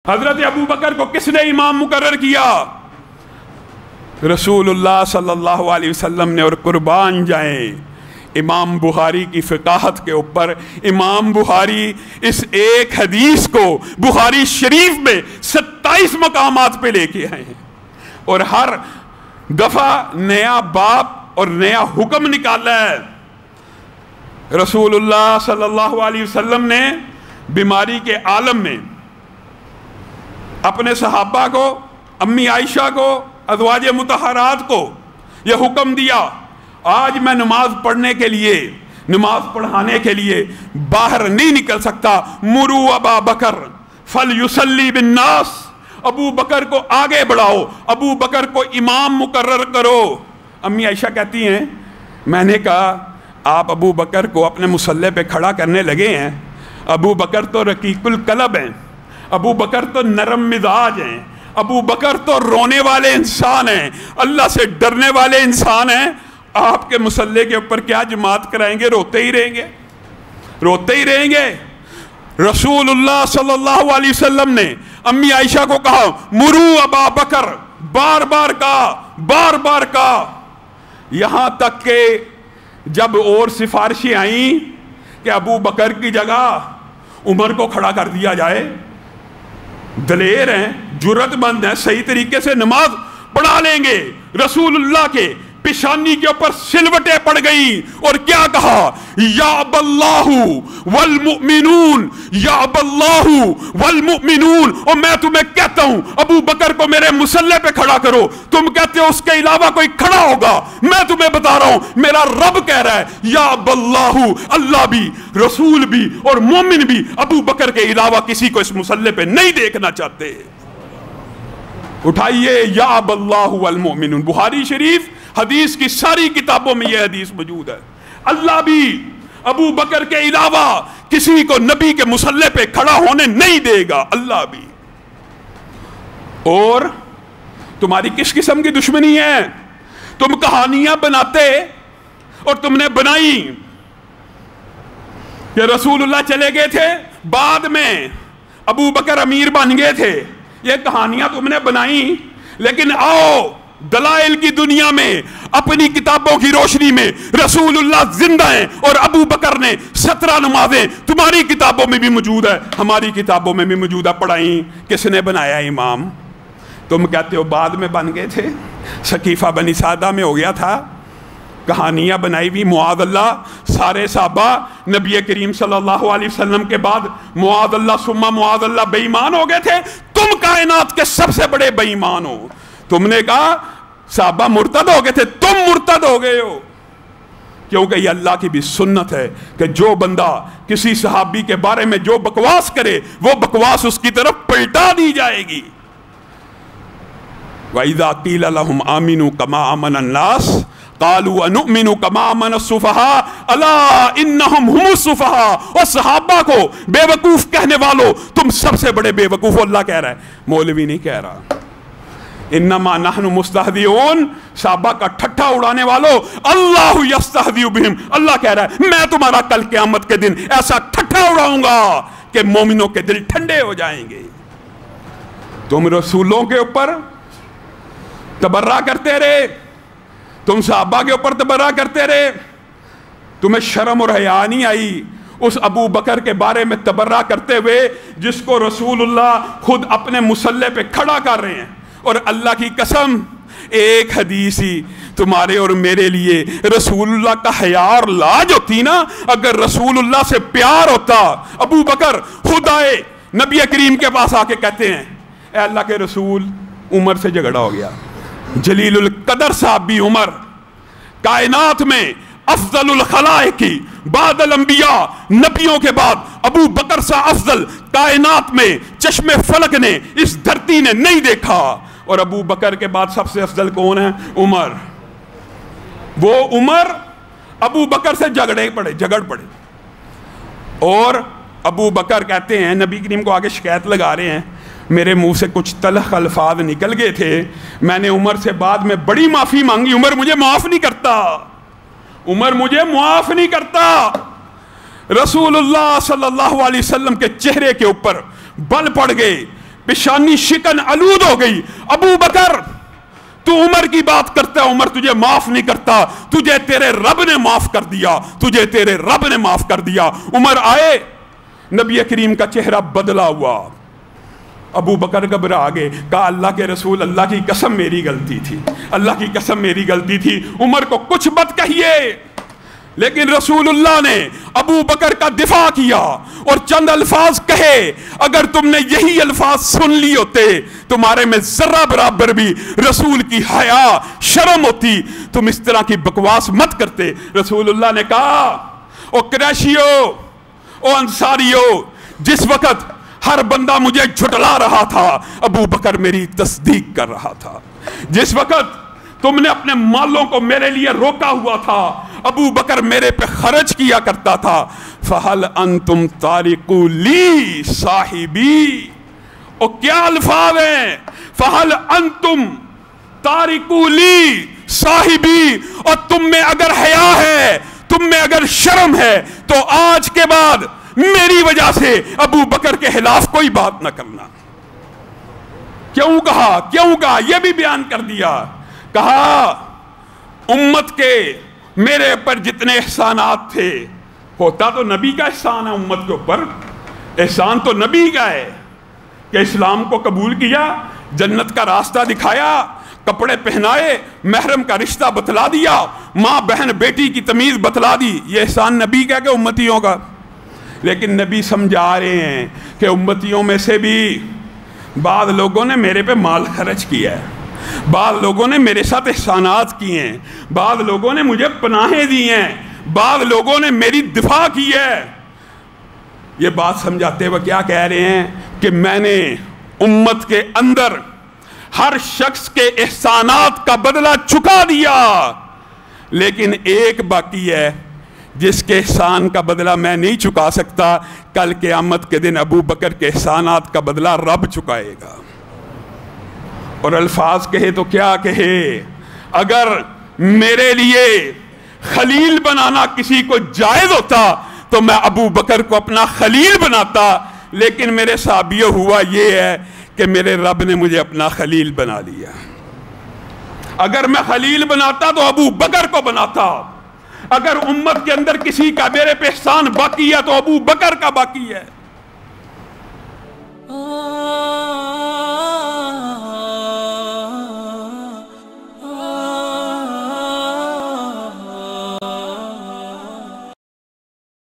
हजरत अबू बकर को किसने इमाम मुकर्रर किया? रसूलुल्लाह सल्लल्लाहु अलैहि वसल्लम ने। और कुर्बान जाएं इमाम बुखारी की फ़िक़ाहत के ऊपर। इमाम बुखारी इस एक हदीस को बुखारी शरीफ में 27 मकामात पे लेके आए हैं और हर दफ़ा नया बाप और नया हुक्म निकाला है। रसूलुल्लाह सल्लल्लाहु अलैहि वसल्लम ने बीमारी के आलम में अपने सहाबा को, अम्मी आयशा को, अज़वाज मुतहरात को यह हुक्म दिया, आज मैं नमाज पढ़ने के लिए, नमाज पढ़ाने के लिए बाहर नहीं निकल सकता। मुरू अबा बकर फल युसल्ली बिन नास, अबू बकर को आगे बढ़ाओ, अबू बकर को इमाम मुकर्रर करो। अम्मी आयशा कहती हैं, मैंने कहा आप अबू बकर को अपने मुसल्ले पे खड़ा करने लगे हैं। अबू बकर तो रकीकुल कलब हैं, अबू बकर तो नरम मिजाज हैं, अबू बकर तो रोने वाले इंसान हैं, अल्लाह से डरने वाले इंसान हैं। आपके मुसल्ले के ऊपर क्या जमात कराएंगे? रोते ही रहेंगे, रोते ही रहेंगे। रसूलुल्लाह सल्लल्लाहु अलैहि वसल्लम ने अम्मी आयशा को कहा मुरू अबा बकर, बार बार कहा, बार बार कहा, यहां तक के जब और सिफारिशें आई कि अबू बकर की जगह उमर को खड़ा कर दिया जाए। दलेर हैं, जुर्रतमंद हैं, सही तरीके से नमाज पढ़ा लेंगे। रसूलुल्लाह के पेशानी के ऊपर सिलवटें पड़ गई और क्या कहा? या अब्बल्लाहु वल मुमिनून, या अब्बल्लाहु वल मुमिनून। और मैं तुम्हें कहता हूं अबू बकर को मेरे मुसल्ले पे खड़ा करो, तुम कहते हो उसके अलावा कोई खड़ा होगा। मैं तुम्हें बता रहा हूं मेरा रब कह रहा है या अब्बल्लाहु, अल्लाह भी, रसूल भी और मोमिन भी अबू बकर के अलावा किसी को इस मुसल्ले पे नहीं देखना चाहते। उठाइए या अब्बल्लाहु वल मुमिनून। बुखारी शरीफ हदीस की सारी किताबों में यह हदीस मौजूद है। अल्लाह भी अबू बकर के अलावा किसी को नबी के मुसल्ले पे खड़ा होने नहीं देगा, अल्लाह भी। और तुम्हारी किस किस्म की दुश्मनी है? तुम कहानियां बनाते और तुमने बनाई कि रसूलुल्लाह चले गए थे, बाद में अबू बकर अमीर बन गए थे। ये कहानियां तुमने बनाई, लेकिन आओ दलाइल की दुनिया में अपनी किताबों की रोशनी में रसूलुल्लाह जिंदा हैं और अबू बकर ने 17 नमाजें तुम्हारी किताबों में भी मौजूद है, हमारी किताबों में भी मौजूद है। पढ़ाई किसने बनाया? इमाम। तुम कहते हो बाद में बन गए थे, सकीफा बनी सादा में हो गया था। कहानियां बनाई हुई मुआज़ल्लाह, सारे साहबा नबी करीम सल्लल्लाहु अलैहि वसल्लम के बाद मुआज़ल्लाह सुम्मा मुआज़ल्लाह बेईमान हो गए थे। तुम कायनात के सबसे बड़े बेईमान हो। तुमने कहा साहबा मुर्तद हो गए थे, तुम मुर्तद हो गए हो। क्योंकि ये अल्लाह की भी सुन्नत है कि जो बंदा किसी सहाबी के बारे में जो बकवास करे वो बकवास उसकी तरफ पलटा दी जाएगी। वइज़ा क़ील लहुम आमिनू कमा आमन अन्नास क़ालू अनुमिनु कमा आमन अस्सुफ़हा अला इन्नहुम हुमुस सुफ़हा। और सहाबा को बेवकूफ कहने वालों, तुम सबसे बड़े बेवकूफ। अल्लाह कह रहा है, मौलवी नहीं कह रहा। इन्नमा नहनु मुस्तहज़िऊन, साहबा का ठट्ठा उड़ाने वालों, अल्लाहु यस्तहज़िउ बिहिम। अल्लाह कह रहा है मैं तुम्हारा कल क़यामत के दिन ऐसा ठट्ठा उड़ाऊंगा कि मोमिनों के दिल ठंडे हो जाएंगे। तुम रसूलों के ऊपर तबर्रा करते रहे, तुम साहबा के ऊपर तबर्रा करते रहे, तुम्हें शर्म और हया नहीं आई उस अबू बकर के बारे में तबर्रा करते हुए जिसको रसूलुल्लाह खुद अपने मुसल्ले पे खड़ा कर रहे हैं। और अल्लाह की कसम, एक हदीस ही तुम्हारे और मेरे लिए रसूलुल्लाह का हया और लाज होती ना। अगर रसूलुल्लाह से प्यार होता, अबू बकर खुद आए नबी करीम के पास आके कहते हैं ए अल्लाह के रसूल, उमर से झगड़ा हो गया। जलीलुल कदर साहब भी उमर, कायनात में अफजलुल खलाइकी बादल अंबिया, नबियों के बाद अबू बकर सा अफजल कायनात में चश्मे फलक ने, इस धरती ने नहीं देखा। और अबू बकर के बाद सबसे अफजल कौन है? उमर। वो उमर अबू बकर से झगड़ पड़े। और अबू बकर कहते हैं, नबी करीम को आगे शिकायत लगा रहे हैं, मेरे मुंह से कुछ तलख अल्फाज निकल गए थे, मैंने उमर से बाद में बड़ी माफी मांगी, उमर मुझे माफ नहीं करता, उमर मुझे माफ नहीं करता। रसूलुल्लाह सल्लल्लाहु अलैहि वसल्लम के चेहरे के ऊपर बल पड़ गए, पेशानी शिकन आलूद हो गई। अबू बकर तू उमर की बात करता है, उमर तुझे माफ नहीं करता, तुझे तेरे रब ने माफ कर दिया, तुझे तेरे रब ने माफ कर दिया। उमर आए, नबी करीम का चेहरा बदला हुआ। अबू बकर घबरा गए, कहा अल्लाह के रसूल, अल्लाह की कसम मेरी गलती थी, अल्लाह की कसम मेरी गलती थी, उमर को कुछ मत कहिए। लेकिन रसूलुल्लाह ने अबू बकर का दिफा किया और चंद अल्फाज कहे। अगर तुमने यही अल्फाज सुन लिए होते, तुम्हारे में जर्रा बराबर भी रसूल की हया शर्म होती, तुम इस तरह की बकवास मत करते। रसूलुल्लाह ने कहा, ओ कुरैशियो, ओ अंसारियो, जिस वक्त हर बंदा मुझे झुटला रहा था, अबू बकर मेरी तस्दीक कर रहा था। जिस वक्त तुमने अपने मालों को मेरे लिए रोका हुआ था, अबू बकर मेरे पे खर्च किया करता था। फहल अंतुम तारिकू ली साहिबी, ओ क्या अल्फाज हैं, फहल अंतुम तारिकू ली साहिबी। और तुम में अगर हया है, तुम में अगर शर्म है, तो आज के बाद मेरी वजह से अबू बकर के खिलाफ कोई बात ना करना। क्यों कहा, क्यों कहा, यह भी बयान कर दिया। कहा उम्मत के मेरे ऊपर जितने एहसानात थे, होता तो नबी का एहसान है उम्मत के ऊपर, एहसान तो नबी का है कि इस्लाम को कबूल किया, जन्नत का रास्ता दिखाया, कपड़े पहनाए, महरम का रिश्ता बतला दिया, माँ बहन बेटी की तमीज बतला दी। ये एहसान नबी का कि उम्मतियों का? लेकिन नबी समझा रहे हैं कि उम्मतियों में से भी बाद लोगों ने मेरे पे माल खर्च किया है, बाद लोगों ने मेरे साथ एहसानात किए हैं, बाद लोगों ने मुझे पनाहें दी हैं, बाद लोगों ने मेरी दिफा की है। ये बात समझाते हुए क्या कह रहे हैं कि मैंने उम्मत के अंदर हर शख्स के एहसानात का बदला चुका दिया, लेकिन एक बाकी है जिसके एहसान का बदला मैं नहीं चुका सकता। कल क़यामत के दिन अबू बकर के एहसानात का बदला रब चुकाएगा। और अल्फाज कहे तो क्या कहे, अगर मेरे लिए खलील बनाना किसी को जायज होता तो मैं अबू बकर को अपना खलील बनाता, लेकिन मेरे साबियो हुआ ये है कि मेरे रब ने मुझे अपना खलील बना लिया। अगर मैं खलील बनाता तो अबू बकर को बनाता। अगर उम्मत के अंदर किसी का मेरे पे एहसान बाकी है तो अबू बकर का बाकी है।